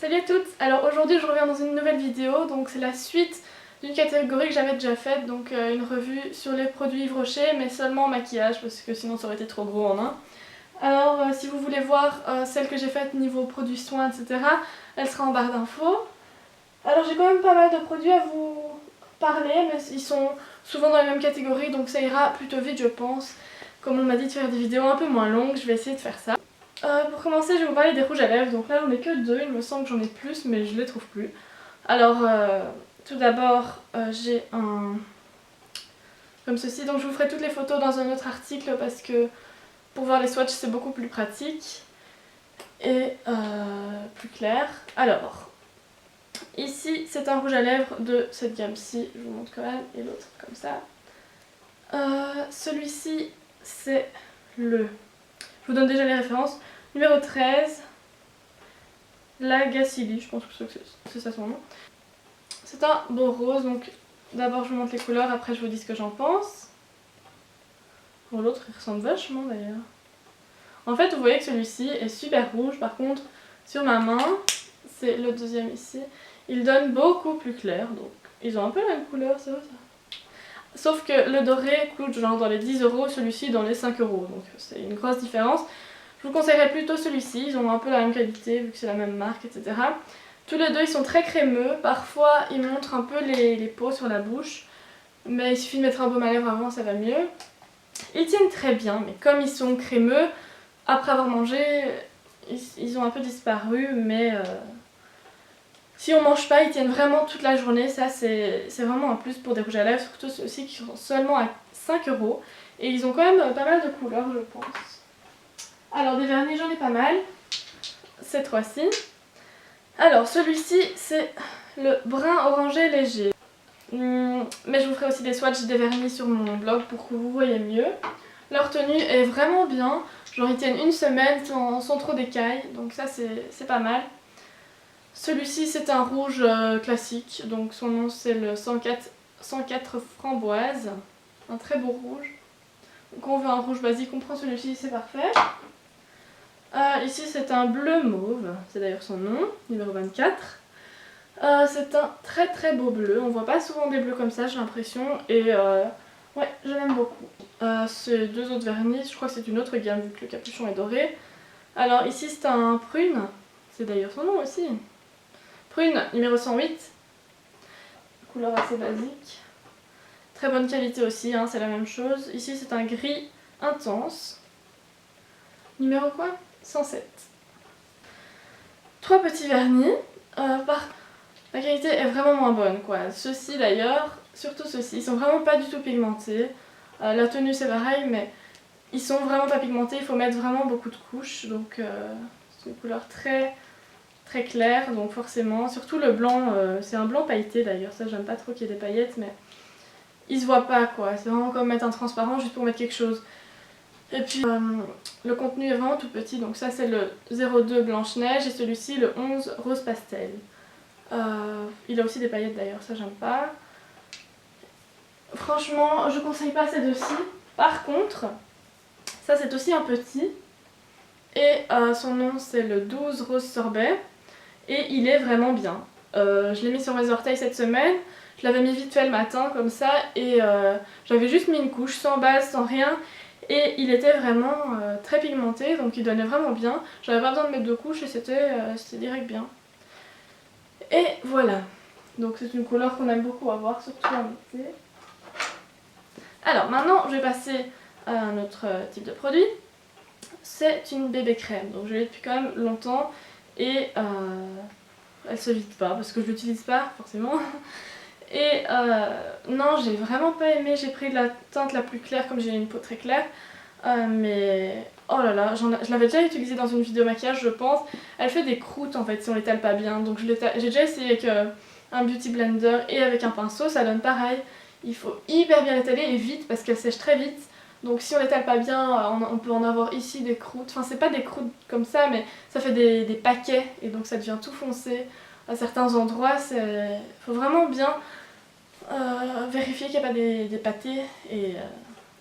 Salut à toutes. Alors aujourd'hui je reviens dans une nouvelle vidéo, donc c'est la suite d'une catégorie que j'avais déjà faite, donc une revue sur les produits Yves Rocher, mais seulement maquillage parce que sinon ça aurait été trop gros en un. Alors si vous voulez voir celle que j'ai faite niveau produits soins, etc., elle sera en barre d'infos. Alors j'ai quand même pas mal de produits à vous parler, mais ils sont souvent dans la même catégorie, donc ça ira plutôt vite je pense. Comme on m'a dit de faire des vidéos un peu moins longues, je vais essayer de faire ça. Pour commencer, je vais vous parler des rouges à lèvres. Donc là, j'en ai que deux. Il me semble que j'en ai plus, mais je les trouve plus. Alors, tout d'abord, j'ai un comme ceci. Donc je vous ferai toutes les photos dans un autre article parce que pour voir les swatchs, c'est beaucoup plus pratique et plus clair. Alors, ici, c'est un rouge à lèvres de cette gamme-ci. Je vous montre quand même. Et l'autre, comme ça. Celui-ci, c'est le... Je vous donne déjà les références. Numéro 13, la Gacilly, je pense que c'est ça son nom. C'est un beau rose, donc d'abord je vous montre les couleurs, après je vous dis ce que j'en pense. Bon, l'autre il ressemble vachement d'ailleurs. En fait vous voyez que celui-ci est super rouge, par contre sur ma main, c'est le deuxième ici, il donne beaucoup plus clair, donc ils ont un peu la même couleur, c'est vrai ça. Sauf que le doré coûte genre dans les 10 €, celui-ci dans les 5 €, donc c'est une grosse différence. Je vous conseillerais plutôt celui-ci, ils ont un peu la même qualité vu que c'est la même marque, etc. Tous les deux ils sont très crémeux, parfois ils montrent un peu les peaux sur la bouche, mais il suffit de mettre un baume à lèvres avant, ça va mieux. Ils tiennent très bien, mais comme ils sont crémeux, après avoir mangé, ils ont un peu disparu, mais si on mange pas, ils tiennent vraiment toute la journée, ça c'est vraiment un plus pour des rouges à lèvres, surtout ceux-ci qui sont seulement à 5 €, et ils ont quand même pas mal de couleurs je pense. Alors des vernis j'en ai pas mal, ces trois-ci. Alors celui-ci c'est le brun orangé léger. Mais je vous ferai aussi des swatchs des vernis sur mon blog pour que vous voyez mieux. Leur tenue est vraiment bien, genre ils tiennent une semaine sans trop d'écailles, donc ça c'est pas mal. Celui-ci c'est un rouge classique, donc son nom c'est le 104 framboise, un très beau rouge. Donc on veut un rouge basique, on prend celui-ci, c'est parfait. Ici c'est un bleu mauve, c'est d'ailleurs son nom, numéro 24. C'est un très très beau bleu, on voit pas souvent des bleus comme ça j'ai l'impression et ouais je l'aime beaucoup. Ces deux autres vernis, je crois que c'est une autre gamme vu que le capuchon est doré. Alors ici c'est un prune, c'est d'ailleurs son nom aussi. Prune numéro 108, couleur assez basique. Très bonne qualité aussi, hein, c'est la même chose. Ici c'est un gris intense. Numéro quoi 107. Trois petits vernis. La qualité est vraiment moins bonne quoi. Ceux-ci d'ailleurs, surtout ceux-ci, ils sont vraiment pas du tout pigmentés. La tenue c'est pareil mais ils sont vraiment pas pigmentés, il faut mettre vraiment beaucoup de couches. Donc c'est une couleur très très claire, donc forcément, surtout le blanc, c'est un blanc pailleté d'ailleurs, ça j'aime pas trop qu'il y ait des paillettes mais il se voit pas quoi. C'est vraiment comme mettre un transparent juste pour mettre quelque chose. Et puis le contenu est vraiment tout petit, donc ça c'est le 02 Blanche-Neige et celui-ci le 11 Rose Pastel. Il a aussi des paillettes d'ailleurs, ça j'aime pas. Franchement, je conseille pas ces deux-ci. Par contre, ça c'est aussi un petit. Et son nom c'est le 12 Rose Sorbet. Et il est vraiment bien. Je l'ai mis sur mes orteils cette semaine. Je l'avais mis vite fait le matin comme ça. Et j'avais juste mis une couche sans base, sans rien. Et il était vraiment très pigmenté, donc il donnait vraiment bien. J'avais pas besoin de mettre deux couches et c'était direct bien. Et voilà. Donc c'est une couleur qu'on aime beaucoup avoir, surtout en été. Alors maintenant je vais passer à un autre type de produit. C'est une bébé crème, donc je l'ai depuis quand même longtemps et elle se vide pas parce que je l'utilise pas forcément. Et non, j'ai vraiment pas aimé, j'ai pris de la teinte la plus claire comme j'ai une peau très claire. Mais oh là là, je l'avais déjà utilisée dans une vidéo maquillage je pense. Elle fait des croûtes en fait si on l'étale pas bien, donc j'ai déjà essayé avec un beauty blender et avec un pinceau, ça donne pareil. Il faut hyper bien l'étaler et vite parce qu'elle sèche très vite. Donc si on l'étale pas bien, on peut en avoir ici des croûtes. Enfin c'est pas des croûtes comme ça mais ça fait des paquets et donc ça devient tout foncé. À certains endroits, il faut vraiment bien vérifier qu'il n'y a pas des pâtés et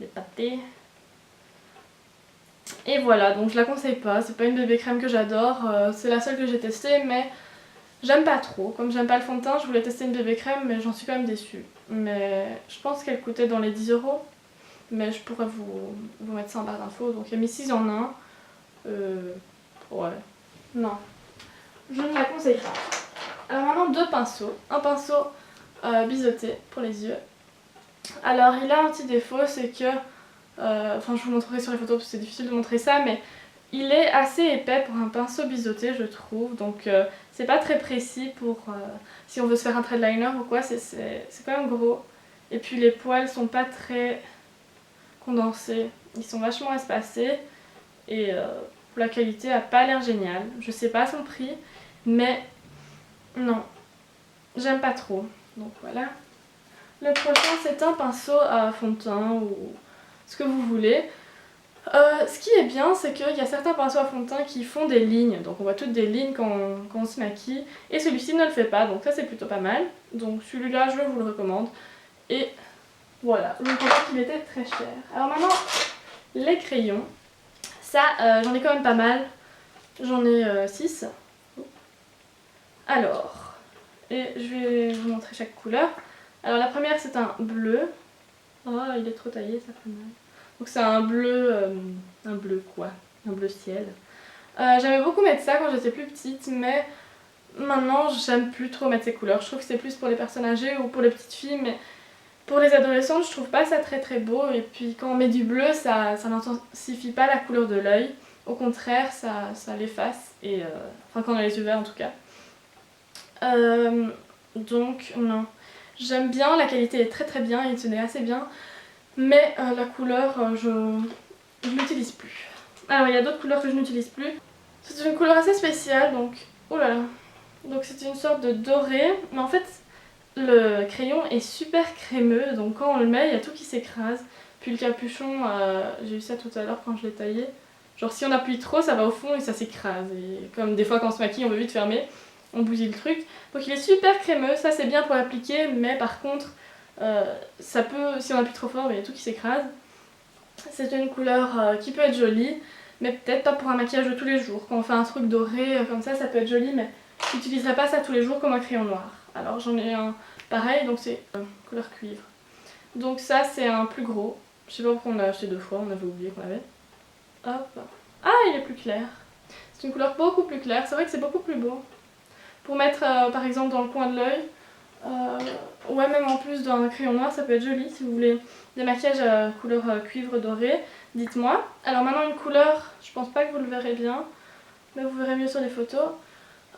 des pâtés. Et voilà, donc je la conseille pas, c'est pas une bébé crème que j'adore, c'est la seule que j'ai testée mais J'aime pas trop, comme j'aime pas le fond de teint, je voulais tester une bébé crème mais j'en suis quand même déçue. Mais je pense qu'elle coûtait dans les 10 €. Mais je pourrais vous mettre ça en barre d'infos. Donc M6 en a un. Ouais. Non. Je ne la conseille pas. Alors maintenant 2 pinceaux. Un pinceau biseauté pour les yeux. Alors il a un petit défaut, c'est que... Enfin je vous montrerai sur les photos parce que c'est difficile de montrer ça, mais il est assez épais pour un pinceau biseauté je trouve. Donc c'est pas très précis pour si on veut se faire un trait de liner ou quoi, c'est quand même gros. Et puis les poils sont pas très condensés, ils sont vachement espacés. Et la qualité a pas l'air géniale. Je sais pas son prix, mais non, j'aime pas trop. Donc voilà. Le prochain c'est un pinceau à fond de teint ou ce que vous voulez. Ce qui est bien, c'est qu'il y a certains pinceaux à fond de teint qui font des lignes. Donc on voit toutes des lignes quand on se maquille. Et celui-ci ne le fait pas, donc ça c'est plutôt pas mal. Donc celui-là je vous le recommande. Et voilà, je pense qu'il était très cher. Alors maintenant, les crayons. Ça, j'en ai quand même pas mal. J'en ai 6. Alors, et je vais vous montrer chaque couleur. Alors la première c'est un bleu. Oh, il est trop taillé, ça fait mal. Donc c'est un bleu quoi, un bleu ciel. J'aimais beaucoup mettre ça quand j'étais plus petite, mais maintenant j'aime plus trop mettre ces couleurs. Je trouve que c'est plus pour les personnes âgées ou pour les petites filles, mais pour les adolescentes je trouve pas ça très très beau. Et puis quand on met du bleu, ça n'intensifie pas la couleur de l'œil. Au contraire, ça l'efface, et enfin quand on a les yeux verts en tout cas. Donc non. J'aime bien, la qualité est très très bien, il tenait assez bien. Mais la couleur, je l'utilise plus. Alors il y a d'autres couleurs que je n'utilise plus. C'est une couleur assez spéciale, donc... Oh là là. Donc c'est une sorte de doré. Mais en fait, le crayon est super crémeux, donc quand on le met, il y a tout qui s'écrase. Puis le capuchon, j'ai eu ça tout à l'heure quand je l'ai taillé. Genre si on appuie trop, ça va au fond et ça s'écrase. Et comme des fois quand on se maquille, on veut vite fermer, on bousille le truc. Donc il est super crémeux, ça c'est bien pour l'appliquer, mais par contre... ça peut, si on appuie trop fort, il y a tout qui s'écrase. C'est une couleur qui peut être jolie, mais peut-être pas pour un maquillage de tous les jours. Quand on fait un truc doré comme ça peut être joli, mais j'utiliserai pas ça tous les jours comme un crayon noir. Alors j'en ai un pareil, donc c'est couleur cuivre. Donc ça c'est un plus gros. Je sais pas pourquoi on l'a acheté 2 fois, on avait oublié qu'on l'avait. Hop. Ah, il est plus clair. C'est une couleur beaucoup plus claire, c'est vrai que c'est beaucoup plus beau. Pour mettre par exemple dans le coin de l'œil. Ouais, même en plus d'un crayon noir ça peut être joli. Si vous voulez des maquillages à couleur cuivre doré, dites-moi. Alors maintenant une couleur, je pense pas que vous le verrez bien, mais vous verrez mieux sur les photos.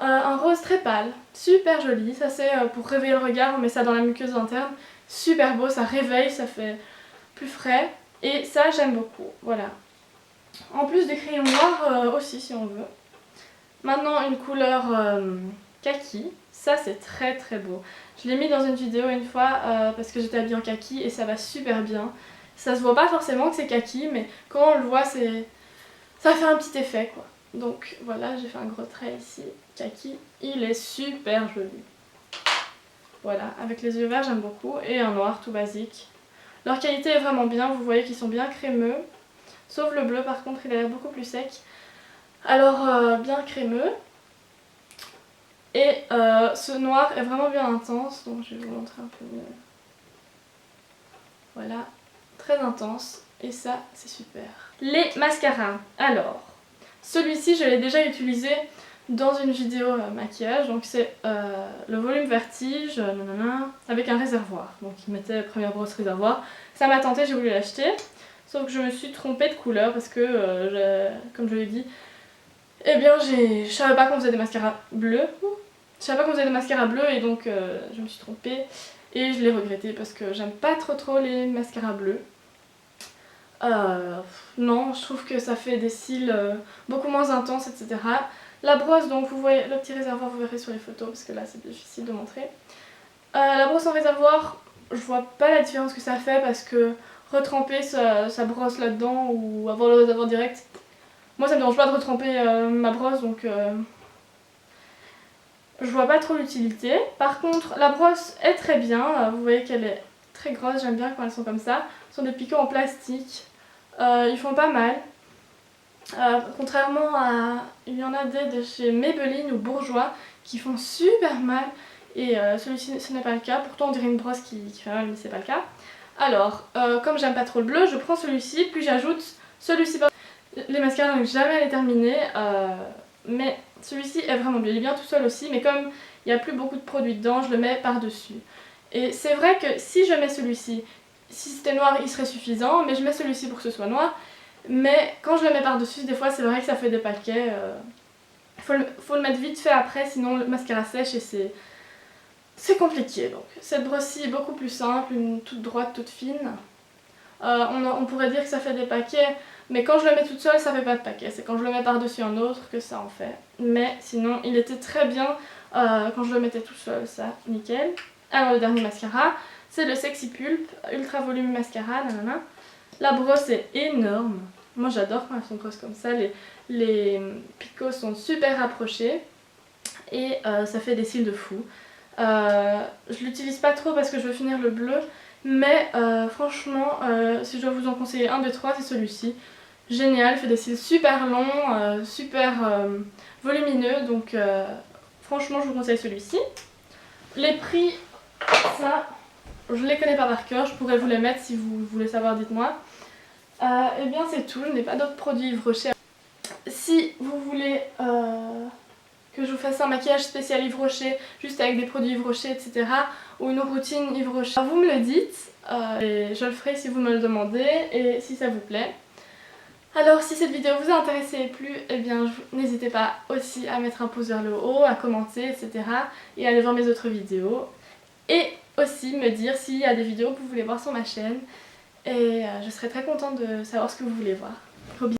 Un rose très pâle, super joli. Ça c'est pour réveiller le regard, on met ça dans la muqueuse interne. Super beau, ça réveille, ça fait plus frais. Et ça j'aime beaucoup, voilà. En plus des crayons noirs aussi si on veut. Maintenant une couleur kaki. Ça c'est très très beau. Je l'ai mis dans une vidéo une fois parce que j'étais habillée en kaki et ça va super bien. Ça se voit pas forcément que c'est kaki, mais quand on le voit, ça fait un petit effet quoi. Donc voilà, j'ai fait un gros trait ici. Kaki, il est super joli. Voilà, avec les yeux verts j'aime beaucoup et un noir tout basique. Leur qualité est vraiment bien, vous voyez qu'ils sont bien crémeux. Sauf le bleu par contre, il a l'air beaucoup plus sec. Alors bien crémeux. Et ce noir est vraiment bien intense, donc je vais vous montrer un peu mieux. Voilà, très intense, et ça c'est super. Les mascaras, alors, celui-ci je l'ai déjà utilisé dans une vidéo maquillage, donc c'est le volume Vertige, avec un réservoir. Donc il mettait première brosse réservoir, ça m'a tenté, j'ai voulu l'acheter, sauf que je me suis trompée de couleur parce que, comme je l'ai dit, eh bien je savais pas qu'on faisait des mascaras bleus. Je savais pas qu'on faisait des mascaras bleus et donc je me suis trompée et je l'ai regretté parce que j'aime pas trop les mascaras bleus. Non, je trouve que ça fait des cils beaucoup moins intenses, etc. La brosse, donc vous voyez le petit réservoir, vous verrez sur les photos parce que là c'est difficile de montrer. La brosse en réservoir, je vois pas la différence que ça fait parce que retremper sa brosse là-dedans ou avoir le réservoir direct, moi ça me dérange pas de retremper ma brosse donc... je vois pas trop l'utilité. Par contre, la brosse est très bien. Vous voyez qu'elle est très grosse. J'aime bien quand elles sont comme ça. Ce sont des picots en plastique. Ils font pas mal. Contrairement à... Il y en a des de chez Maybelline ou Bourjois qui font super mal. Et celui-ci ce n'est pas le cas, pourtant on dirait une brosse qui fait mal mais c'est pas le cas. Alors, comme j'aime pas trop le bleu, je prends celui-ci, puis j'ajoute celui-ci. Les mascaras n'arrivent jamais à les terminer, mais celui-ci est vraiment bien. Il est bien tout seul aussi, mais comme il n'y a plus beaucoup de produits dedans, je le mets par-dessus. Et c'est vrai que si je mets celui-ci, si c'était noir il serait suffisant, mais je mets celui-ci pour que ce soit noir. Mais quand je le mets par-dessus, des fois c'est vrai que ça fait des paquets. Faut le mettre vite fait après, sinon le mascara sèche et c'est compliqué. Donc cette brosse-ci est beaucoup plus simple, une toute droite, toute fine. On pourrait dire que ça fait des paquets, mais quand je le mets toute seule ça fait pas de paquet. C'est quand je le mets par-dessus un autre que ça en fait. Mais sinon il était très bien quand je le mettais tout seul, ça, nickel. Alors le dernier mascara, c'est le Sexy Pulp Ultra Volume Mascara, nanana. La brosse est énorme. Moi j'adore quand elles sont grosses comme ça. Les picots sont super rapprochés et ça fait des cils de fou. Je l'utilise pas trop parce que je veux finir le bleu, mais franchement si je dois vous en conseiller un des trois, c'est celui-ci. Génial, fait des cils super longs, super volumineux, donc franchement je vous conseille celui-ci. Les prix, ça je les connais pas par cœur, je pourrais vous les mettre si vous voulez savoir, dites-moi. Et bien c'est tout, je n'ai pas d'autres produits Yves Rocher. Si vous voulez que je vous fasse un maquillage spécial Yves Rocher, juste avec des produits Yves Rocher, etc. ou une routine Yves Rocher, vous me le dites et je le ferai si vous me le demandez et si ça vous plaît. Alors si cette vidéo vous a intéressé et plu, eh bien n'hésitez pas aussi à mettre un pouce vers le haut, à commenter, etc. et à aller voir mes autres vidéos. Et aussi me dire s'il y a des vidéos que vous voulez voir sur ma chaîne. Et je serai très contente de savoir ce que vous voulez voir. Gros bisous.